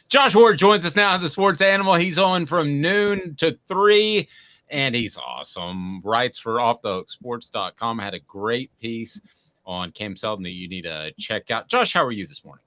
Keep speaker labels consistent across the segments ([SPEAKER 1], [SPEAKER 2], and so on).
[SPEAKER 1] Josh Ward joins us now, the Sports Animal. He's on from noon to 3, and he's awesome. Writes for offthehooksports.com. Had a great piece on Cam Seldon that you need to check out. Josh, how are you this morning?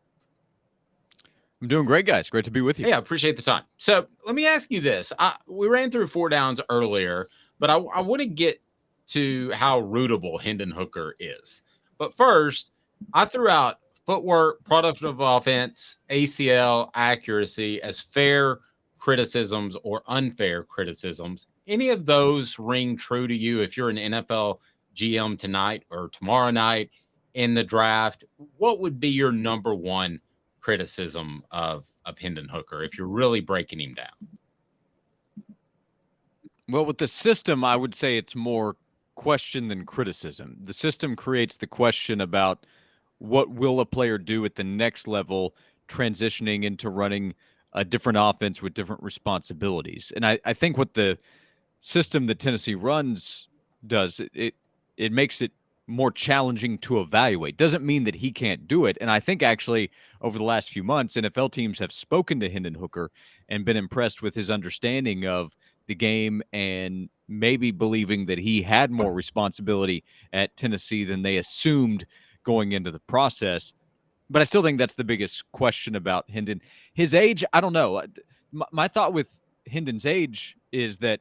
[SPEAKER 2] I'm doing great, guys. Great to be with you.
[SPEAKER 1] Yeah, appreciate the time. So let me ask you this. We ran through 4 downs earlier, but I want to get to how rootable Hendon Hooker is. But first, I threw out footwork, product of offense, ACL, accuracy as fair criticisms or unfair criticisms. Any of those ring true to you if you're an NFL GM tonight or tomorrow night in the draft? What would be your number one criticism of Hendon Hooker if you're really breaking him down?
[SPEAKER 2] Well, with the system, I would say it's more question than criticism. The system creates the question about what will a player do at the next level, transitioning into running a different offense with different responsibilities. And I think what the system that Tennessee runs does, it makes it more challenging to evaluate. Doesn't mean that he can't do it. And I think actually over the last few months, NFL teams have spoken to Hendon Hooker and been impressed with his understanding of the game and maybe believing that he had more responsibility at Tennessee than they assumed going into the process. But I still think that's the biggest question about Hendon. His age, I don't know. My thought with Hendon's age is that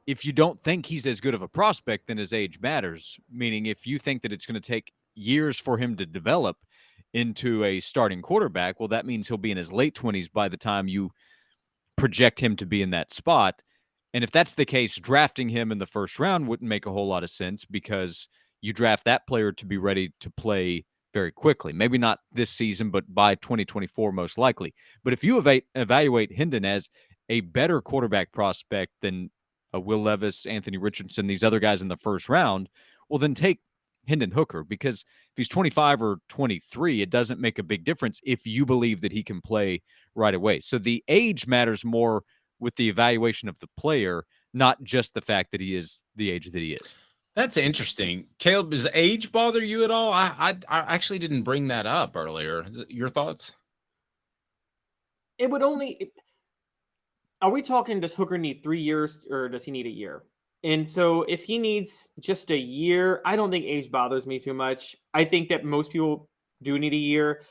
[SPEAKER 2] if you don't think he's as good of a prospect, then his age matters. Meaning if you think that it's going to take years for him to develop into a starting quarterback, well, that means he'll be in his late 20s by the time you project him to be in that spot. And if that's the case, drafting him in the first round wouldn't make a whole lot of sense because you draft that player to be ready to play very quickly. Maybe not this season, but by 2024 most likely. But if you evaluate Hendon as a better quarterback prospect than Will Levis, Anthony Richardson, these other guys in the first round, well, then take Hendon Hooker, because if he's 25 or 23, it doesn't make a big difference if you believe that he can play right away. So the age matters more with the evaluation of the player, not just the fact that he is the age that he is.
[SPEAKER 1] That's interesting. Caleb, does age bother you at all? I actually didn't bring that up earlier. Your thoughts?
[SPEAKER 3] It would only... Are we talking, does Hooker need 3 years or does he need a year? And so if he needs just a year, I don't think age bothers me too much. I think that most people do need a year.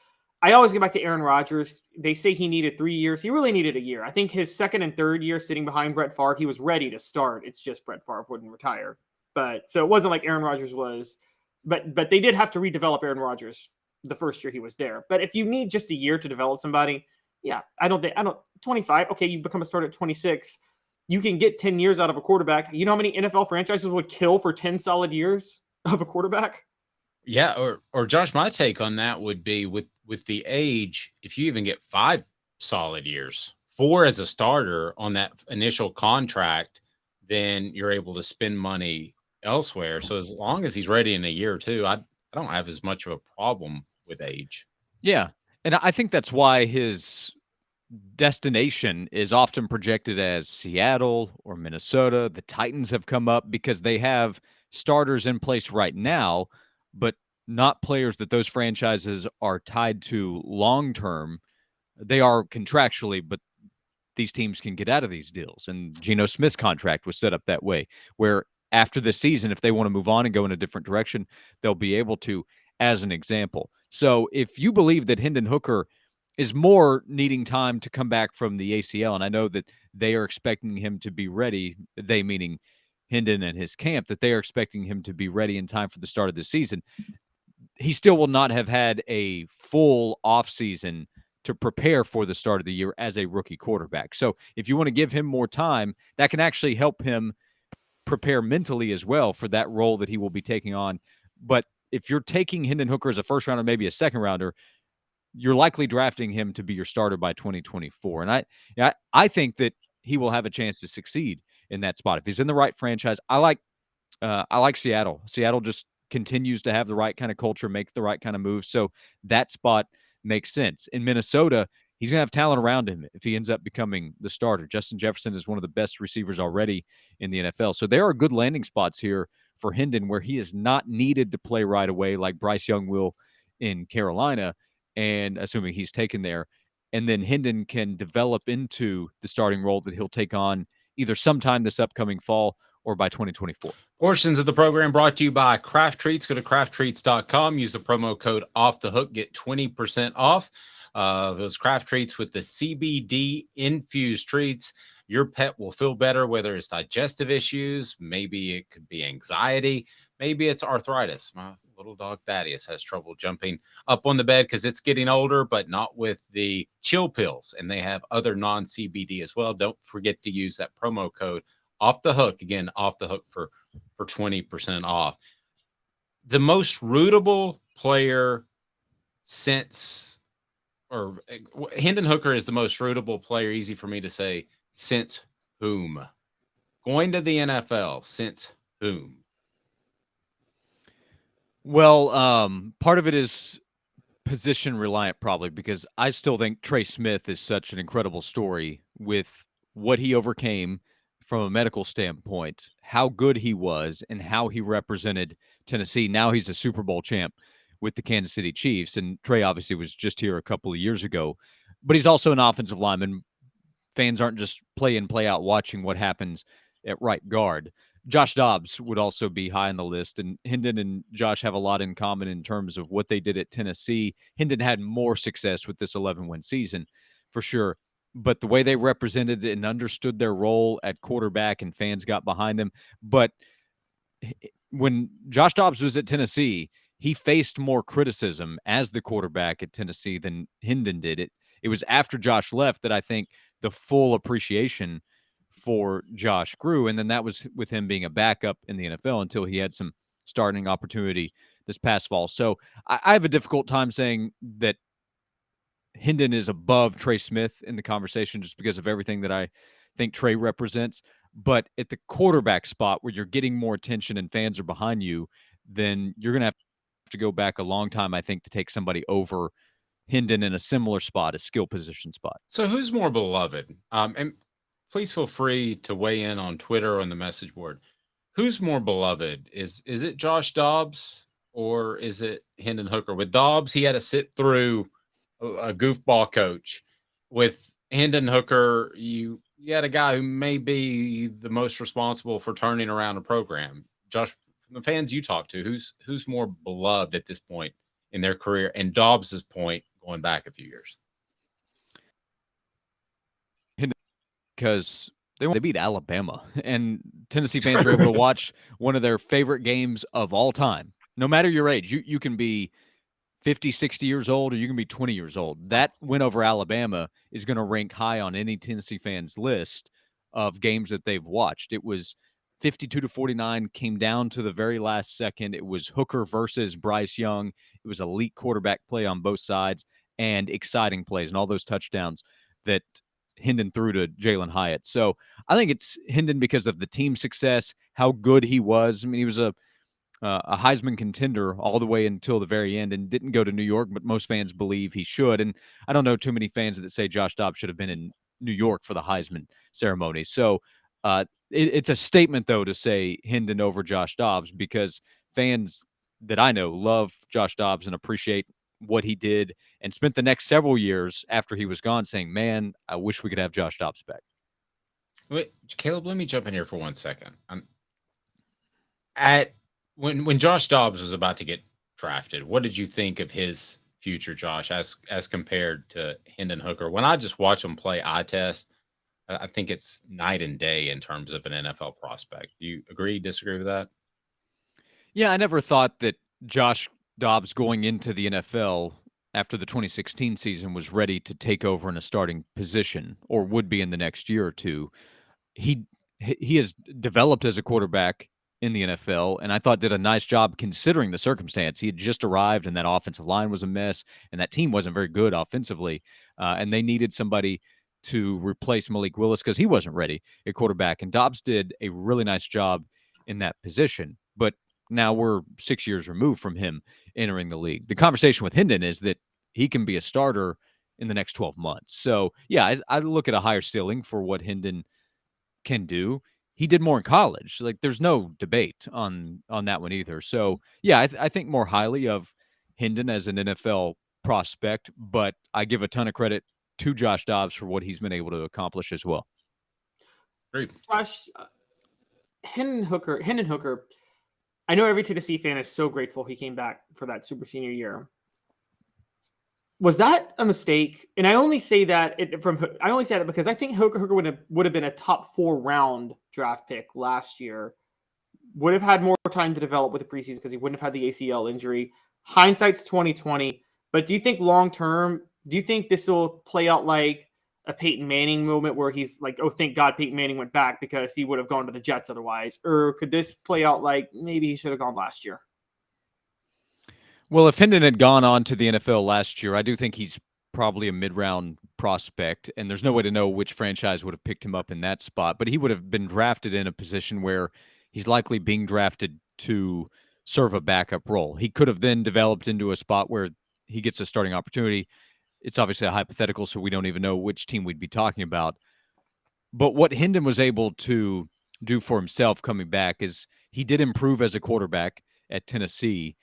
[SPEAKER 3] I always go back to Aaron Rodgers. They say he needed 3 years. He really needed a year. I think his second and third year sitting behind Brett Favre, he was ready to start. It's just Brett Favre wouldn't retire. But so it wasn't like Aaron Rodgers was, but they did have to redevelop Aaron Rodgers the first year he was there. But if you need just a year to develop somebody, yeah, I don't 25. Okay, you become a starter at 26. You can get 10 years out of a quarterback. You know how many NFL franchises would kill for 10 solid years of a quarterback?
[SPEAKER 1] Yeah, or Josh, my take on that would be with the age, if you even get 5 solid years, 4 as a starter on that initial contract, then you're able to spend money elsewhere. So as long as he's ready in a year or two, I don't have as much of a problem with age.
[SPEAKER 2] Yeah. And I think that's why his destination is often projected as Seattle or Minnesota. The Titans have come up because they have starters in place right now, but not players that those franchises are tied to long term. They are contractually, but these teams can get out of these deals. And Geno Smith's contract was set up that way, where after the season, if they want to move on and go in a different direction, they'll be able to, as an example. So if you believe that Hendon Hooker is more needing time to come back from the ACL, and I know that they are expecting him to be ready, they meaning Hendon and his camp, that they are expecting him to be ready in time for the start of the season, he still will not have had a full offseason to prepare for the start of the year as a rookie quarterback. So if you want to give him more time, that can actually help him prepare mentally as well for that role that he will be taking on. But if you're taking Hendon Hooker as a first rounder, maybe a second rounder, you're likely drafting him to be your starter by 2024. And I think that he will have a chance to succeed in that spot if he's in the right franchise. I like Seattle. Seattle just continues to have the right kind of culture, make the right kind of moves. So that spot makes sense. In Minnesota, he's going to have talent around him if he ends up becoming the starter. Justin Jefferson is one of the best receivers already in the NFL. So there are good landing spots here for Hendon where he is not needed to play right away like Bryce Young will in Carolina, and assuming he's taken there. and then Hendon can develop into the starting role that he'll take on either sometime this upcoming fall or by 2024.
[SPEAKER 1] Portions of the program brought to you by Craft Treats. Go to crafttreats.com. Use the promo code Off the Hook. Get 20% off those Craft Treats with the CBD infused treats. Your pet will feel better, whether it's digestive issues, maybe it could be anxiety, maybe it's arthritis. My little dog Thaddeus has trouble jumping up on the bed because it's getting older, but not with the chill pills. And they have other non-CBD as well. Don't forget to use that promo code Off the Hook. Again, Off the Hook for 20% off. The most rootable player since, or Hendon Hooker is the most rootable player, easy for me to say, since whom? Going to the NFL, since whom?
[SPEAKER 2] Well, part of it is position reliant probably, because I still think Trey Smith is such an incredible story with what he overcame from a medical standpoint, how good he was, and how he represented Tennessee. Now he's a Super Bowl champ with the Kansas City Chiefs, and Trey obviously was just here a couple of years ago, but he's also an offensive lineman. Fans aren't just play in, play out watching what happens at right guard. Josh Dobbs would also be high on the list, and Hendon and Josh have a lot in common in terms of what they did at Tennessee. Hendon had more success with this 11-win season, for sure, but the way they represented and understood their role at quarterback and fans got behind them. But when Josh Dobbs was at Tennessee, he faced more criticism as the quarterback at Tennessee than Hendon did. It was after Josh left that I think the full appreciation for Josh grew, and then that was with him being a backup in the NFL until he had some starting opportunity this past fall. So I have a difficult time saying that Hendon is above Trey Smith in the conversation just because of everything that I think Trey represents. But at the quarterback spot where you're getting more attention and fans are behind you, then you're going to have to go back a long time, I think, to take somebody over Hendon in a similar spot, a skill position spot.
[SPEAKER 1] So who's more beloved? And please feel free to weigh in on Twitter or on the message board. Who's more beloved? Is it Josh Dobbs or is it Hendon Hooker? With Dobbs, he had to sit through a goofball coach. With Hendon Hooker, you had a guy who may be the most responsible for turning around a program. Josh, from the fans you talk to, who's more beloved at this point in their career, and Dobbs's point going back a few years?
[SPEAKER 2] Because they beat Alabama, and Tennessee fans were able to watch one of their favorite games of all time. No matter your age, you can be 50, 60 years old, or you can be 20 years old. That win over Alabama is going to rank high on any Tennessee fans list of games that they've watched. It was 52-49, came down to the very last second. It was Hooker versus Bryce Young. It was elite quarterback play on both sides and exciting plays and all those touchdowns that Hendon threw to Jalen Hyatt. So I think it's Hendon because of the team success, how good he was. I mean, he was a Heisman contender all the way until the very end and didn't go to New York, but most fans believe he should. And I don't know too many fans that say Josh Dobbs should have been in New York for the Heisman ceremony. So it's a statement, though, to say Hendon over Josh Dobbs, because fans that I know love Josh Dobbs and appreciate what he did and spent the next several years after he was gone saying, man, I wish we could have Josh Dobbs back.
[SPEAKER 1] Wait, Caleb, let me jump in here for 1 second. When Josh Dobbs was about to get drafted, what did you think of his future, Josh, as compared to Hendon Hooker? When I just watch him play eye test, I think it's night and day in terms of an NFL prospect. Do you agree, disagree with that?
[SPEAKER 2] Yeah, I never thought that Josh Dobbs going into the NFL after the 2016 season was ready to take over in a starting position or would be in the next year or two. He has developed as a quarterback in the NFL, and I thought did a nice job considering the circumstance. He had just arrived, and that offensive line was a mess, and that team wasn't very good offensively, and they needed somebody to replace Malik Willis because he wasn't ready at quarterback, and Dobbs did a really nice job in that position. But now we're 6 years removed from him entering the league. The conversation with Hendon is that he can be a starter in the next 12 months. So, yeah, I look at a higher ceiling for what Hendon can do. He did more in college. Like, there's no debate on that one either. So, yeah, I think more highly of Hendon as an NFL prospect, but I give a ton of credit to Josh Dobbs for what he's been able to accomplish as well.
[SPEAKER 1] Great.
[SPEAKER 3] Josh, Hendon Hooker, I know every Tennessee fan is so grateful he came back for that super senior year. Was that a mistake? And I only say that because I think Hooker would have been a top 4 round draft pick last year. Would have had more time to develop with the preseason because he wouldn't have had the ACL injury. Hindsight's 2020. But do you think long term? Do you think this will play out like a Peyton Manning moment where he's like, "Oh, thank God Peyton Manning went back because he would have gone to the Jets otherwise"? Or could this play out like maybe he should have gone last year?
[SPEAKER 2] Well, if Hendon had gone on to the NFL last year, I do think he's probably a mid-round prospect, and there's no way to know which franchise would have picked him up in that spot. But he would have been drafted in a position where he's likely being drafted to serve a backup role. He could have then developed into a spot where he gets a starting opportunity. It's obviously a hypothetical, so we don't even know which team we'd be talking about. But what Hendon was able to do for himself coming back is he did improve as a quarterback at Tennessee.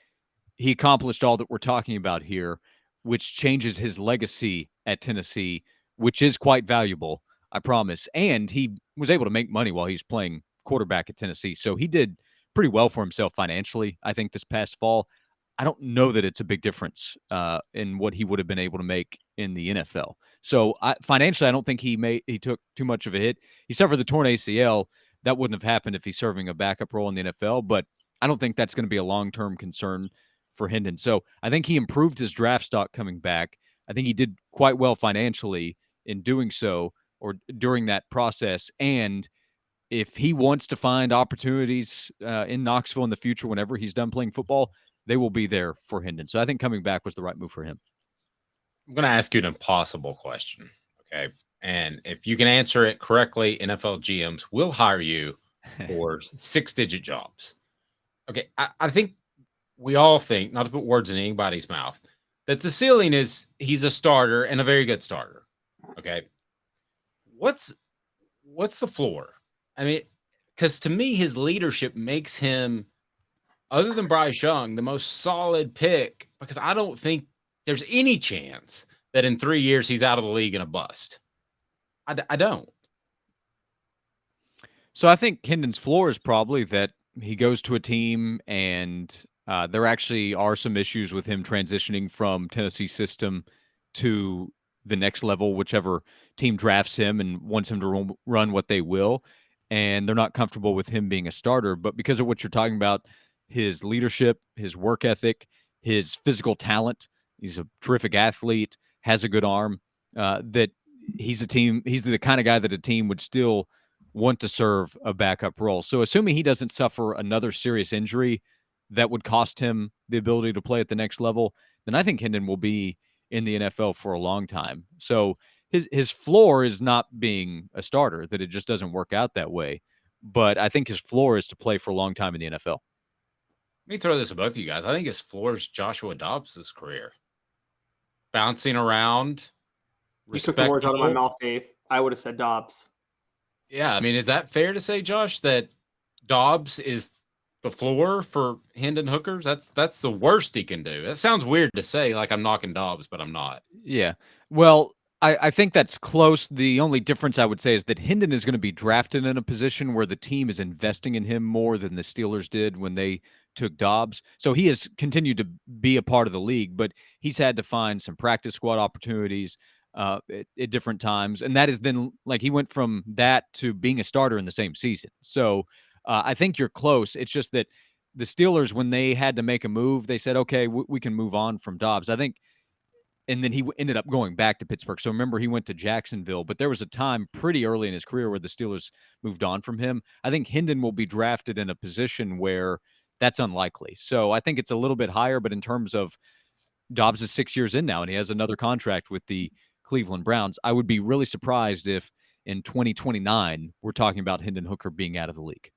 [SPEAKER 2] He accomplished all that we're talking about here, which changes his legacy at Tennessee, which is quite valuable, I promise. And he was able to make money while he was playing quarterback at Tennessee. So he did pretty well for himself financially, I think, this past fall. I don't know that it's a big difference in what he would have been able to make in the NFL. So financially, I don't think he took too much of a hit. He suffered the torn ACL. That wouldn't have happened if he's serving a backup role in the NFL, but I don't think that's going to be a long-term concern for Hendon. So I think he improved his draft stock coming back. I think he did quite well financially in doing so or during that process. And if he wants to find opportunities in Knoxville in the future, whenever he's done playing football, they will be there for Hendon. So I think coming back was the right move for him.
[SPEAKER 1] I'm going to ask you an impossible question. Okay. And if you can answer it correctly, NFL GMs will hire you for 6-digit jobs. Okay. I think we all think, not to put words in anybody's mouth, that the ceiling is he's a starter and a very good starter. Okay. What's the floor? I mean, because to me, his leadership makes him, other than Bryce Young, the most solid pick, because I don't think there's any chance that in 3 years he's out of the league and a bust. I don't.
[SPEAKER 2] So I think Hendon's floor is probably that he goes to a team and there actually are some issues with him transitioning from Tennessee system to the next level, whichever team drafts him and wants him to run what they will. And they're not comfortable with him being a starter. But because of what you're talking about, his leadership, his work ethic, his physical talent, he's a terrific athlete, has a good arm, that he's the kind of guy that a team would still want to serve a backup role. So assuming he doesn't suffer another serious injury that would cost him the ability to play at the next level, then I think Hendon will be in the NFL for a long time. So his floor is not being a starter, that it just doesn't work out that way. But I think his floor is to play for a long time in the NFL.
[SPEAKER 1] Let me throw this at both of you guys. I think his floor is Joshua Dobbs' career. Bouncing around.
[SPEAKER 3] You took the words out of my mouth, Dave. I would have said Dobbs.
[SPEAKER 1] Yeah, I mean, is that fair to say, Josh, that Dobbs is the floor for Hendon Hooker? That's the worst he can do. That sounds weird to say, like I'm knocking Dobbs, but I'm not.
[SPEAKER 2] Yeah. Well, I think that's close. The only difference I would say is that Hendon is going to be drafted in a position where the team is investing in him more than the Steelers did when they took Dobbs. So he has continued to be a part of the league, but he's had to find some practice squad opportunities at different times. And that is then, like, he went from that to being a starter in the same season. So I think you're close. It's just that the Steelers, when they had to make a move, they said, okay, we can move on from Dobbs. I think. And then he ended up going back to Pittsburgh. So remember, he went to Jacksonville, but there was a time pretty early in his career where the Steelers moved on from him. I think Hendon will be drafted in a position where that's unlikely. So I think it's a little bit higher, but in terms of Dobbs is 6 years in now and he has another contract with the Cleveland Browns, I would be really surprised if in 2029 we're talking about Hendon Hooker being out of the league.